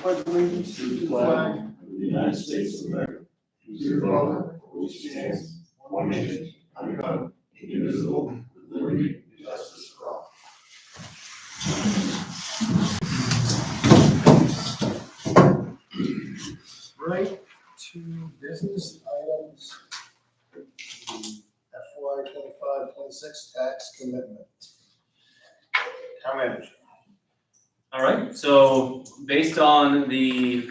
pledge allegiance to the flag of the United States of America, to the republic for which it stands, one nation, under God, indivisible, with liberty and justice for all. Right to business items. FY 25-26 tax commitment. Town manager. All right, so based on the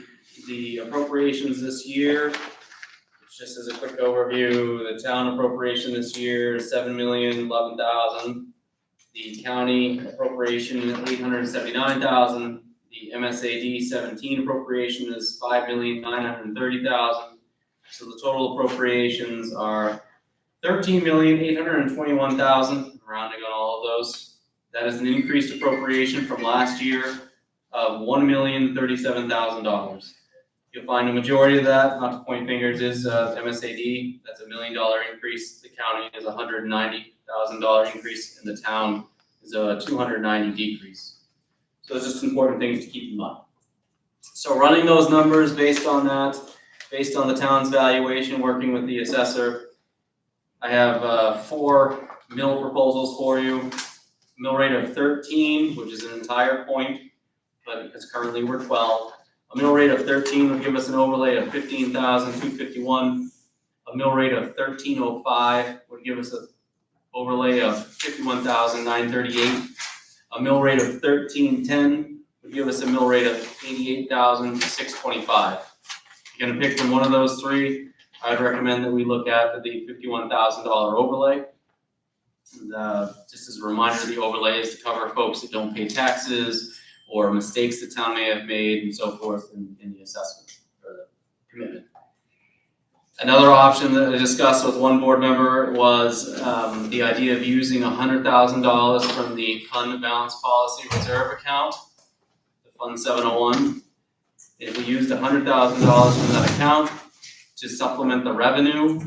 appropriations this year, just as a quick overview, the town appropriation this year is $7,011,000. The county appropriation $879,000. The MSAD 17 appropriation is $5,930,000. So the total appropriations are $13,821,000, rounding on all of those. That is an increased appropriation from last year of $1,037,000. You'll find a majority of that, not to point fingers, is MSAD. That's $1 million increase. The county is a $190,000 increase, and the town is a $290 decrease. So it's just important things to keep in mind. So running those numbers based on that, based on the town's valuation, working with the assessor, I have 4 mill proposals for you. Mill rate of 13, which is an entire point, but because currently we're 12. A mill rate of 13 will give us an overlay of 15,251. A mill rate of 1305 would give us an overlay of 51,938. A mill rate of 1310 would give us a mill rate of 88,625. If you're going to pick from one of those three, I'd recommend that we look at the $51,000 overlay. And, just as a reminder, the overlay is to cover folks that don't pay taxes or mistakes the town may have made and so forth in the assessment or the commitment. Another option that I discussed with one board member was the idea of using $100,000 from the fund balance policy reserve account, the Fund 701. If we used $100,000 from that account to supplement the revenue,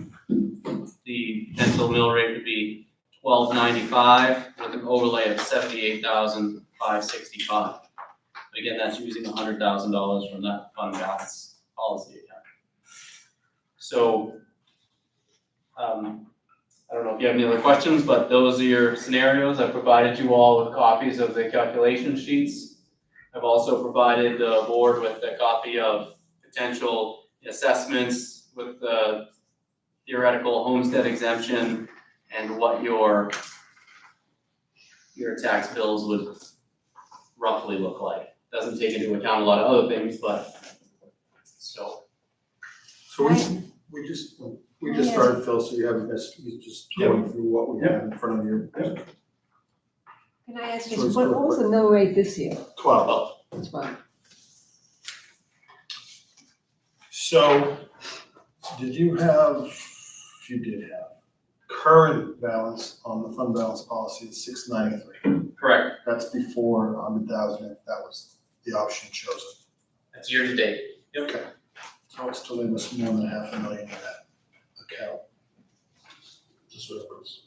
the potential mill rate would be $1,295 with an overlay of $78,565. Again, that's using $100,000 from that fund balance policy account. So, I don't know if you have any other questions, but those are your scenarios. I've provided you all with copies of the calculation sheets. I've also provided the board with a copy of potential assessments with the theoretical homestead exemption and what your tax bills would roughly look like. Doesn't take into account a lot of other things, but so. So we just started, Phil, so you haven't missed, you just going through what we have in front of you. Can I ask So you, it's what go was for the mill rate this year? 12. That's fine. So, did you have, you did have, current balance on the fund balance policy is $693. Correct. That's before 100,000, if that was the option chosen. That's year to date. Yep. Okay. So it's still leaving us more than $500,000 in that account. Just so everyone's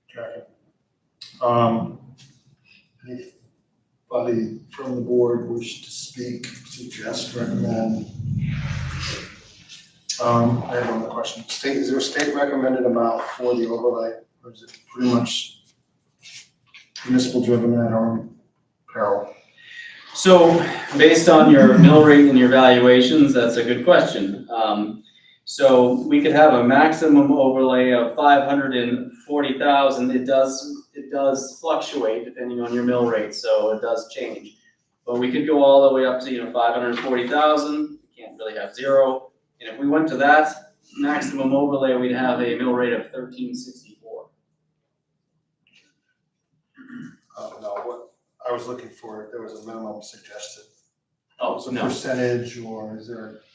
tracking. Anybody from the board wish to speak, suggest, recommend? I have another question. Is there a state recommended amount for the overlay, or is it pretty much municipal driven at our own peril? So based on your mill rate and your valuations, that's a good question. So we could have a maximum overlay of 540,000. It does fluctuate depending on your mill rate, so it does change. But we could go all the way up to 540,000. You can't really have zero. And if we went to that maximum overlay, we'd have a mill rate of 1364. No, what I was looking for, there was a minimum suggested. Oh, Was a no. percentage, or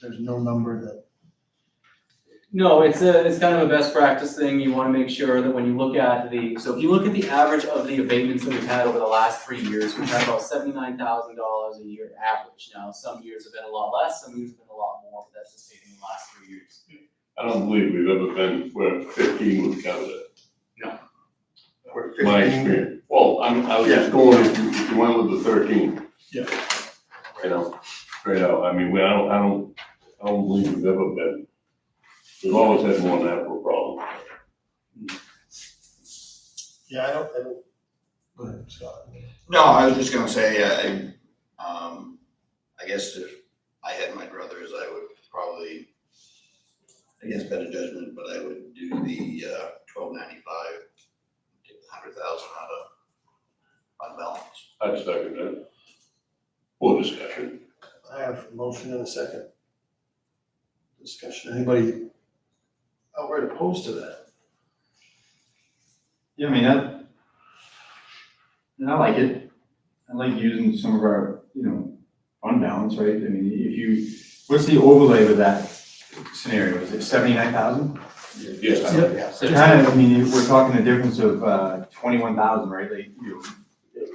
there's no number that? No, it's kind of a best practice thing. You want to make sure that when you look at so if you look at the average of the abatements that we've had over the last 3 years, we've had about $79,000 a year average. Now, some years have been a lot less, some years have been a lot more, but that's just taking the last 3 years. I don't believe we've ever been where 15 was counted. Or My 15? experience. Well, I was just going, if you went with the 13. Yeah. You know, straight out. I mean, I don't believe we've ever been, we've always had more than that for a problem. Yeah, I don't, go ahead, Scott. No, I was just gonna say, I guess if I had my druthers, I would probably, against better judgment, but I would do the $12.95, take the 100,000 out of fund balance. I'd second that. For discussion. I have a motion and a second. Discussion, anybody outright opposed to that? Yeah, I mean, I like it. I like using some of our, fund balance, right? I mean, what's the overlay with that scenario? Is it 79,000? Yes. Kind of, I mean, we're talking a difference of 21,000, right? Like,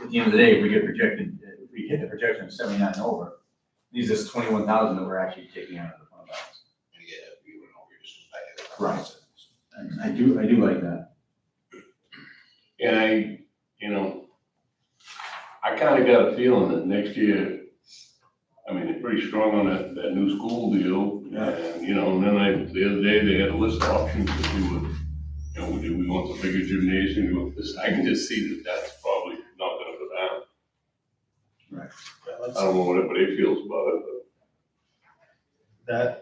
at the end of the day, if we hit the projection of 79 and over, leaves us 21,000 that we're actually taking out of the fund balance. And again, if we went over, you just go back to the Right. And I do like that. And I kind of got a feeling that next year, I mean, they're pretty strong on that new school deal. Yeah. And, and then the other day, they had a list of options that we would, do we want the bigger gymnasium? We want this. I can just see that that's probably not gonna go down. Yeah, I don't know what everybody feels about it, That,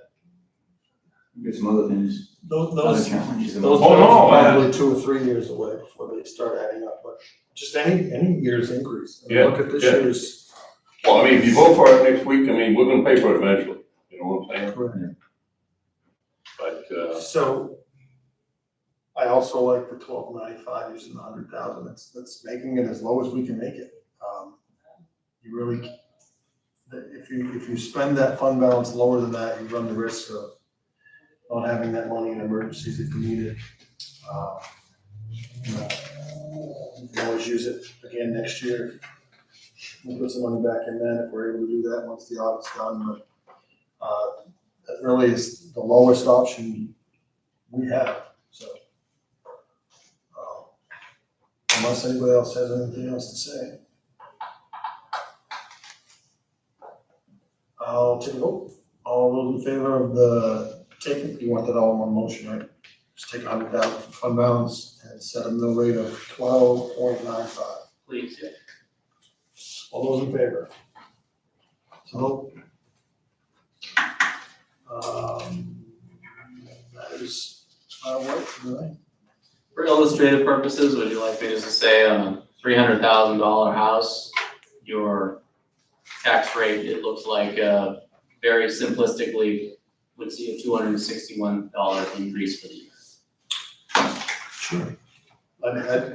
Get some other things. those Other challenges. those Oh, no, are probably 2 or 3 years away before they start adding up, but just any year's increase. I mean, Yeah, look at this yeah. year's. Well, I mean, if you vote for it next week, I mean, we're gonna pay for it eventually, you know what I'm saying? But, So I also like the 12.95 using the 100,000. That's making it as low as we can make it. You really, if you spend that fund balance lower than that, you run the risk of not having that money in emergencies if you need it. You can always use it again next year. We'll put some money back in then if we're able to do that once the audit's done, but that really is the lowest option we have, so. Unless anybody else has anything else to say. I'll take a vote. All those in favor of the taking, you want that all in one motion, right? Just take 100,000 from fund balance and set a mill rate of 12.95. Please, yeah. All those in favor? So. That is our work for tonight. For illustrative purposes, would you like me to just say on a $300,000 house, your tax rate, it looks like, very simplistically, would see a $261 increase for the year, Sure.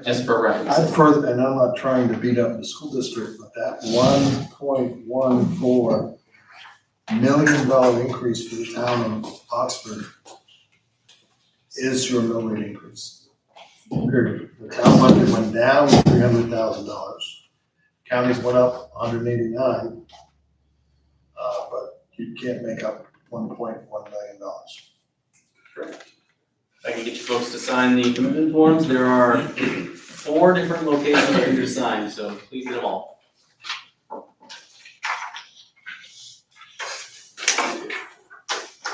just for reference. I'd further, and I'm not trying to beat up the school district, but that $1.14 million increase for the town of Oxford is your mill rate increase. Period. The town budget went down $300,000. Counties went up 189, but you can't make up $1.1 million. Correct. If I can get you folks to sign the commitment forms, there are 4 different locations for you to sign, so please get them all.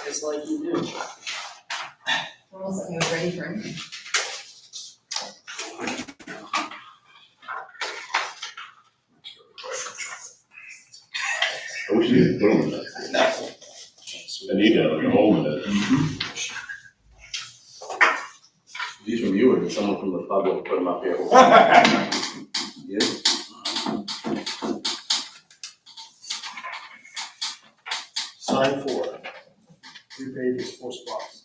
Just like you do. Almost like you're ready for anything. I wish you could put them in that. I need a hole in it. These from you or someone from the public put them up here? Yeah. Sign 4. 3 pages, 4 spots.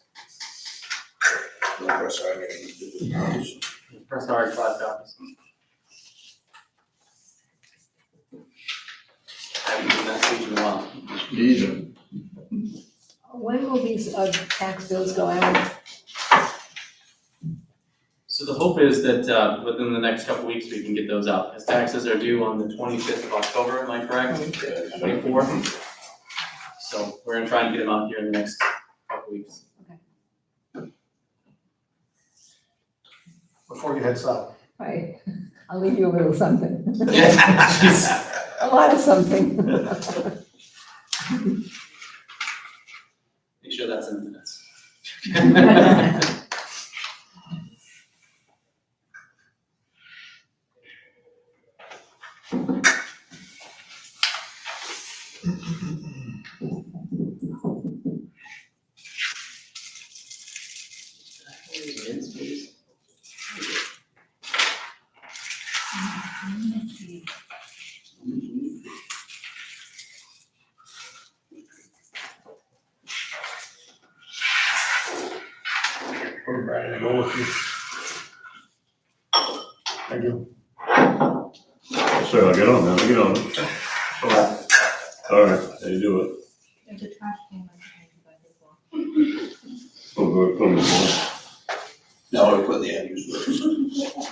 Press R, maybe. Press hard, 5 copies. I haven't done that speech in a while. These are. When will these tax bills go out? So the hope is that within the next couple weeks, we can get those out, because taxes are due on the 25th of October, am I correct? 24th. So we're gonna try and get them out here in the next couple weeks. Before you head south. Right, I'll leave you a little something. Jeez. A lot of something. Make sure that's in the minutes. Put it right in the go with you. Thank you. So I get on that, I get on it. All right, how you do it? There's a trash can by the wall. Put them on. No, we put the end use words.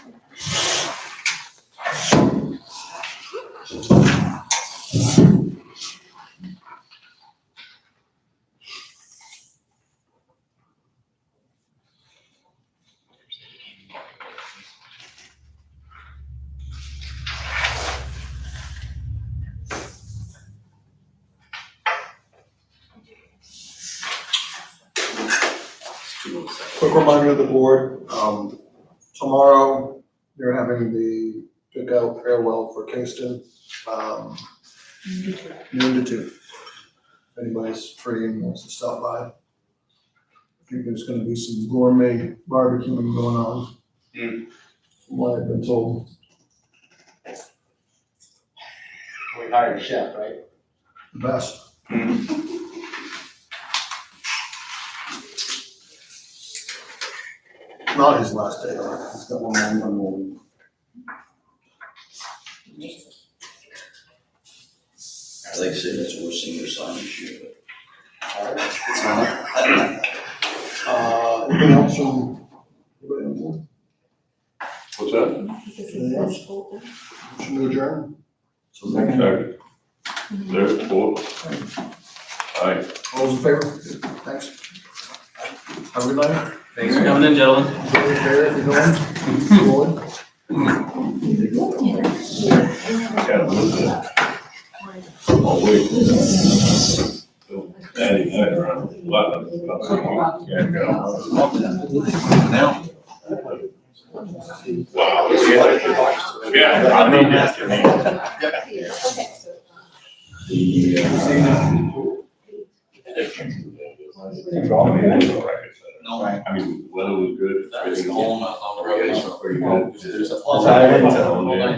Quick reminder to the board, tomorrow, you're having the cookout farewell for Kingston, noon to 2. If anybody's free and wants to stop by. I think there's gonna be some gourmet barbecuing going on. From what I've been told. We hired a chef, right? The best. Not his last day, though. He's got one more. I like to say that's the worst senior sign this year, but. Anything else from anybody on board? What's that? Anything else? Motion to adjourn? Second. There, four. Aye. All those in favor? Thanks. Have a good night. Thanks for coming in, gentlemen. Enjoy your fair if you're going. Going. Yeah, a little bit. Oh, wait. Daddy, I around. Yeah, go. Now. Wow. Yeah, I mean, that's your name. No, I mean, weather was good. I was home, I was on the road. Yeah, pretty good. There's a I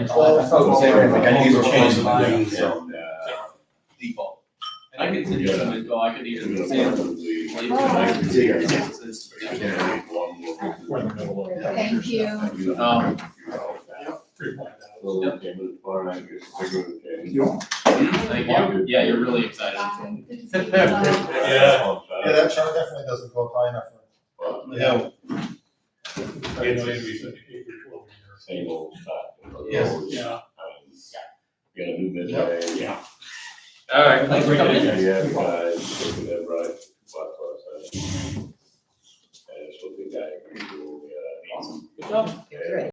thought the same thing, like, I think these were changed. And, default. And I could sit here and go, I could even say. Thank you. Thank you. Yeah, you're really excited. Yeah, that chart definitely doesn't go high enough. Yeah. Same old stuff. Yes. Yeah. Got a new midway. Yeah. All right, thanks for coming in. Yeah, guys, look at that, right? And it's what the guy can do. Awesome. Good job. Yeah.